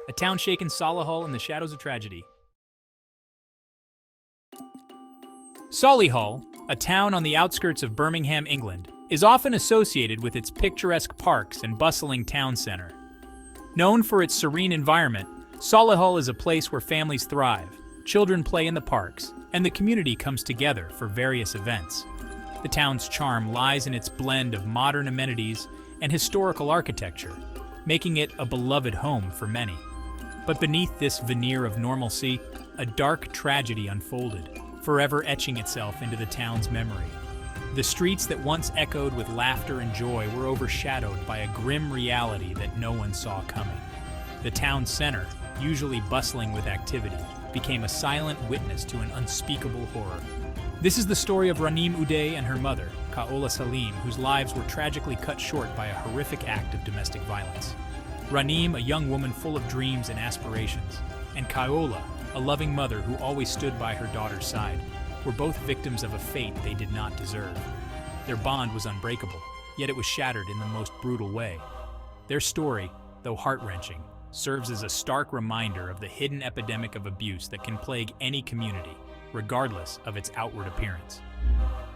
a town shaken Solihull in the shadows of tragedy. Solihull, a town on the outskirts of Birmingham, England, is often associated with its picturesque parks and bustling town center. Known for its serene environment, Solihull is a place where families thrive, children play in the parks, and the community comes together for various events. The town's charm lies in its blend of modern amenities and historical architecture, making it a beloved home for many. But beneath this veneer of normalcy, a dark tragedy unfolded, forever etching itself into the town's memory. The streets that once echoed with laughter and joy were overshadowed by a grim reality that no one saw coming. The town center, usually bustling with activity, became a silent witness to an unspeakable horror. This is the story of Raneem Oudeh and her mother, Khaola Saleem, whose lives were tragically cut short by a horrific act of domestic violence. Raneem, a young woman full of dreams and aspirations, and Khaola, a loving mother who always stood by her daughter's side, were both victims of a fate they did not deserve. Their bond was unbreakable, yet it was shattered in the most brutal way. Their story, though heart-wrenching, serves as a stark reminder of the hidden epidemic of abuse that can plague any community, regardless of its outward appearance.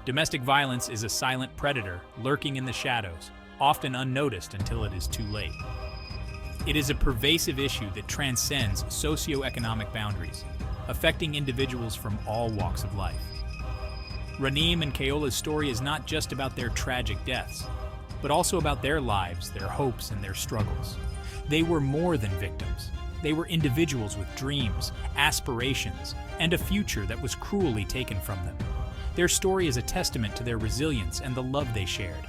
Domestic violence is a silent predator lurking in the shadows, often unnoticed until it is too late. It is a pervasive issue that transcends socioeconomic boundaries, affecting individuals from all walks of life. Raneem and Khaola's story is not just about their tragic deaths, but also about their lives, their hopes, and their struggles. They were more than victims. They were individuals with dreams, aspirations, and a future that was cruelly taken from them. Their story is a testament to their resilience and the love they shared,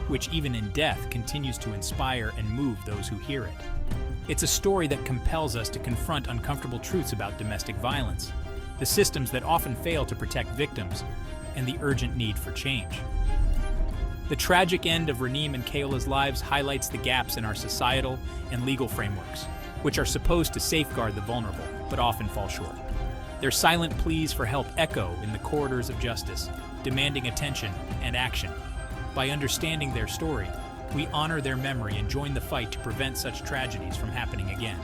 which even in death continues to inspire and move those who hear it. It's a story that compels us to confront uncomfortable truths about domestic violence, the systems that often fail to protect victims, and the urgent need for change. The tragic end of Raneem and Khaola's lives highlights the gaps in our societal and legal frameworks, which are supposed to safeguard the vulnerable, but often fall short. Their silent pleas for help echo in the corridors of justice, demanding attention and action. By understanding their story, we honor their memory and join the fight to prevent such tragedies from happening again.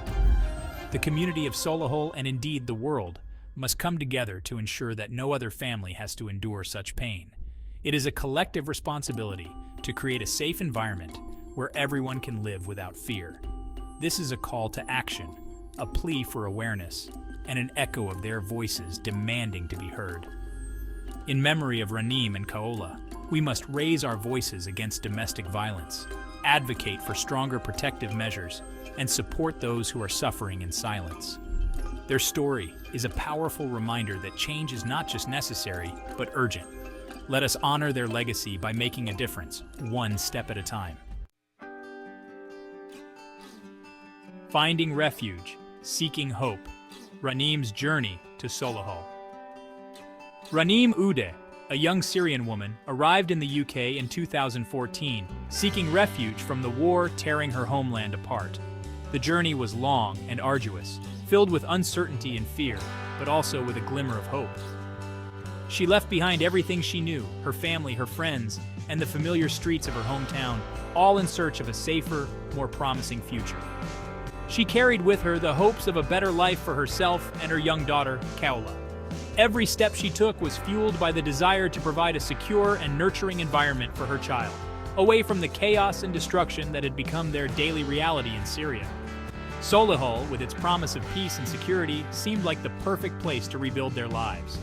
The community of Solihull, and indeed the world, must come together to ensure that no other family has to endure such pain. It is a collective responsibility to create a safe environment where everyone can live without fear. This is a call to action, a plea for awareness, and an echo of their voices demanding to be heard. In memory of Raneem and Khaola, we must raise our voices against domestic violence, advocate for stronger protective measures, and support those who are suffering in silence. Their story is a powerful reminder that change is not just necessary, but urgent. Let us honor their legacy by making a difference, one step at a time. Finding refuge, seeking hope. Raneem's journey to Solihull. Raneem Oudeh, a young Syrian woman, arrived in the UK in 2014, seeking refuge from the war tearing her homeland apart. The journey was long and arduous, filled with uncertainty and fear, but also with a glimmer of hope. She left behind everything she knew, her family, her friends, and the familiar streets of her hometown, all in search of a safer, more promising future. She carried with her the hopes of a better life for herself and her young daughter, Khaola. Every step she took was fueled by the desire to provide a secure and nurturing environment for her child, away from the chaos and destruction that had become their daily reality in Syria. Solihull, with its promise of peace and security, seemed like the perfect place to rebuild their lives.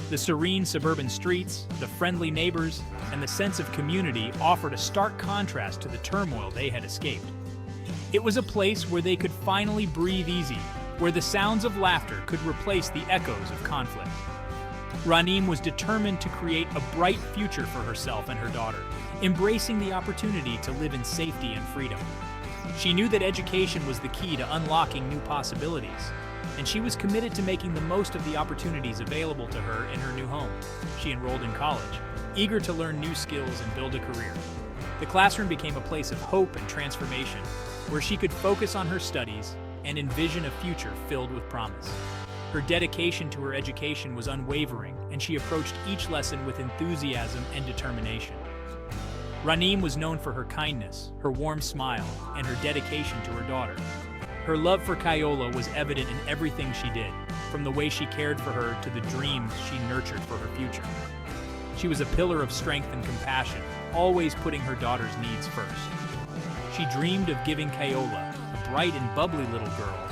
The serene suburban streets, the friendly neighbors, and the sense of community offered a stark contrast to the turmoil they had escaped. It was a place where they could finally breathe easy, where the sounds of laughter could replace the echoes of conflict. Raneem was determined to create a bright future for herself and her daughter, embracing the opportunity to live in safety and freedom. She knew that education was the key to unlocking new possibilities, and she was committed to making the most of the opportunities available to her in her new home. She enrolled in college, eager to learn new skills and build a career. The classroom became a place of hope and transformation, where she could focus on her studies and envision a future filled with promise. Her dedication to her education was unwavering, and she approached each lesson with enthusiasm and determination. Raneem was known for her kindness, her warm smile, and her dedication to her daughter. Her love for Khaola was evident in everything she did, from the way she cared for her to the dreams she nurtured for her future. She was a pillar of strength and compassion, always putting her daughter's needs first. She dreamed of giving Khaola, a bright and bubbly little girl,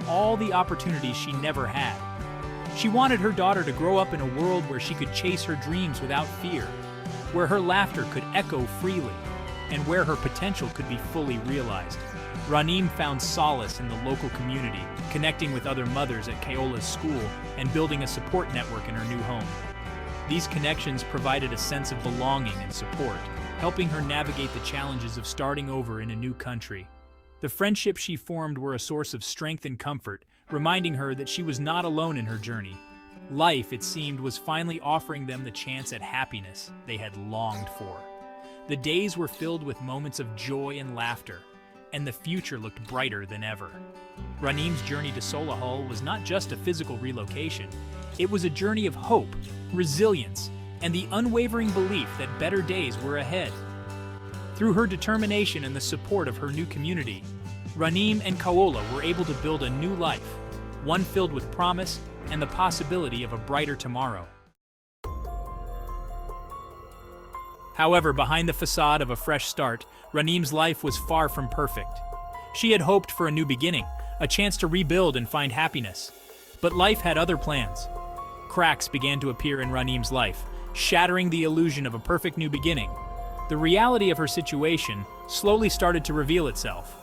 all the opportunities she never had. She wanted her daughter to grow up in a world where she could chase her dreams without fear, where her laughter could echo freely, and where her potential could be fully realized. Raneem found solace in the local community, connecting with other mothers at Khaola's school and building a support network in her new home. These connections provided a sense of belonging and support, helping her navigate the challenges of starting over in a new country. The friendships she formed were a source of strength and comfort, reminding her that she was not alone in her journey. Life, it seemed, was finally offering them the chance at happiness they had longed for. The days were filled with moments of joy and laughter, and the future looked brighter than ever. Raneem's journey to Solihull was not just a physical relocation. It was a journey of hope, resilience, and the unwavering belief that better days were ahead. Through her determination and the support of her new community, Raneem and Khaola were able to build a new life, one filled with promise and the possibility of a brighter tomorrow. However, behind the facade of a fresh start, Raneem's life was far from perfect. She had hoped for a new beginning, a chance to rebuild and find happiness. But life had other plans. Cracks began to appear in Raneem's life, shattering the illusion of a perfect new beginning. The reality of her situation slowly started to reveal itself.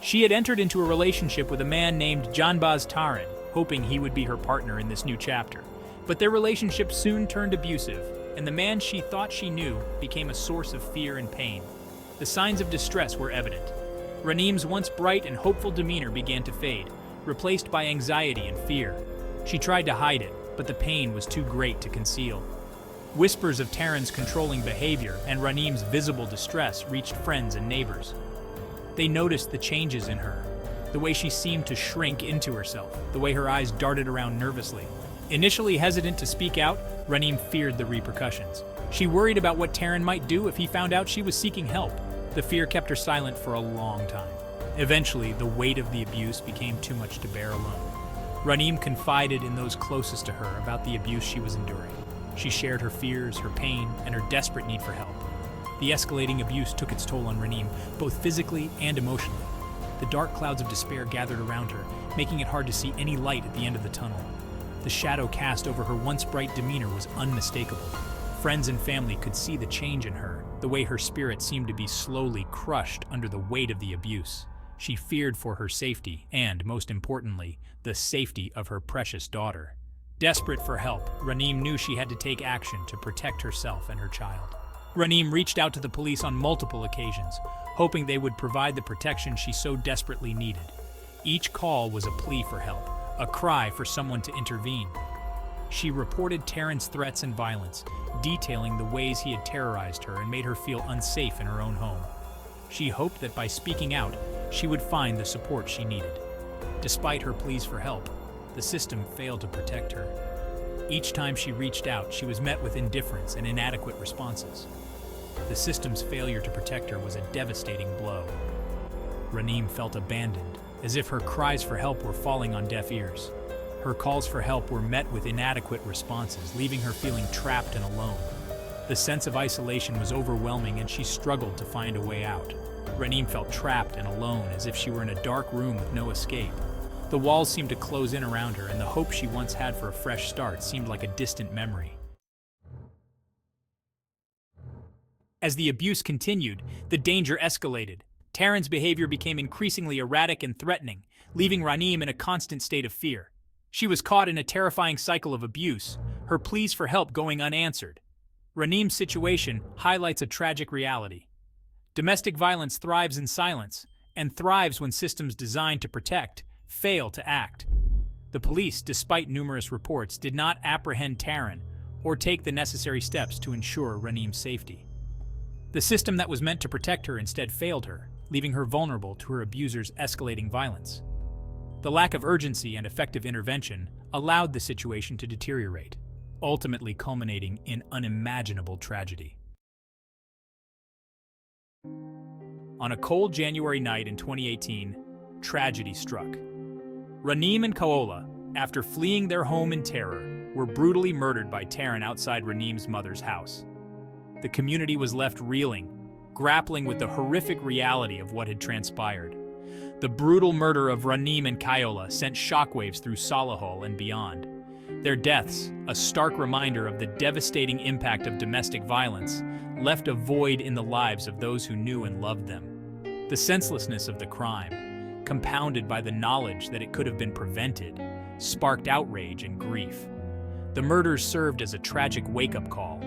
She had entered into a relationship with a man named Janbaz Tarin, hoping he would be her partner in this new chapter. But their relationship soon turned abusive, and the man she thought she knew became a source of fear and pain. The signs of distress were evident. Raneem's once bright and hopeful demeanor began to fade, replaced by anxiety and fear. She tried to hide it, but the pain was too great to conceal. Whispers of Tarin's controlling behavior and Raneem's visible distress reached friends and neighbors. They noticed the changes in her, the way she seemed to shrink into herself, the way her eyes darted around nervously. Initially hesitant to speak out, Raneem feared the repercussions. She worried about what Tarin might do if he found out she was seeking help. The fear kept her silent for a long time. Eventually, the weight of the abuse became too much to bear alone. Raneem confided in those closest to her about the abuse she was enduring. She shared her fears, her pain, and her desperate need for help. The escalating abuse took its toll on Raneem, both physically and emotionally. The dark clouds of despair gathered around her, making it hard to see any light at the end of the tunnel. The shadow cast over her once bright demeanor was unmistakable. Friends and family could see the change in her, the way her spirit seemed to be slowly crushed under the weight of the abuse. She feared for her safety and, most importantly, the safety of her precious daughter. Desperate for help, Raneem knew she had to take action to protect herself and her child. Raneem reached out to the police on multiple occasions, hoping they would provide the protection she so desperately needed. Each call was a plea for help, a cry for someone to intervene. She reported Tarin's threats and violence, detailing the ways he had terrorized her and made her feel unsafe in her own home. She hoped that by speaking out, she would find the support she needed. Despite her pleas for help, the system failed to protect her. Each time she reached out, she was met with indifference and inadequate responses. The system's failure to protect her was a devastating blow. Raneem felt abandoned, as if her cries for help were falling on deaf ears. Her calls for help were met with inadequate responses, leaving her feeling trapped and alone. The sense of isolation was overwhelming and she struggled to find a way out. Raneem felt trapped and alone, as if she were in a dark room with no escape. The walls seemed to close in around her, and the hope she once had for a fresh start seemed like a distant memory. As the abuse continued, the danger escalated. Tarin's behavior became increasingly erratic and threatening, leaving Raneem in a constant state of fear. She was caught in a terrifying cycle of abuse, her pleas for help going unanswered. Raneem's situation highlights a tragic reality. Domestic violence thrives in silence, and thrives when systems designed to protect fail to act. The police, despite numerous reports, did not apprehend Tarin or take the necessary steps to ensure Raneem's safety. The system that was meant to protect her instead failed her, leaving her vulnerable to her abuser's escalating violence. The lack of urgency and effective intervention allowed the situation to deteriorate, ultimately culminating in unimaginable tragedy. On a cold January night in 2018, tragedy struck. Raneem and Khaola, after fleeing their home in terror, were brutally murdered by Tarin outside Raneem's mother's house. The community was left reeling, grappling with the horrific reality of what had transpired. The brutal murder of Raneem and Khaola sent shockwaves through Solihull and beyond. Their deaths, a stark reminder of the devastating impact of domestic violence, left a void in the lives of those who knew and loved them. The senselessness of the crime, compounded by the knowledge that it could have been prevented, sparked outrage and grief. The murders served as a tragic wake-up call,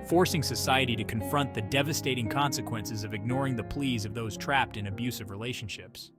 forcing society to confront the devastating consequences of ignoring the pleas of those trapped in abusive relationships.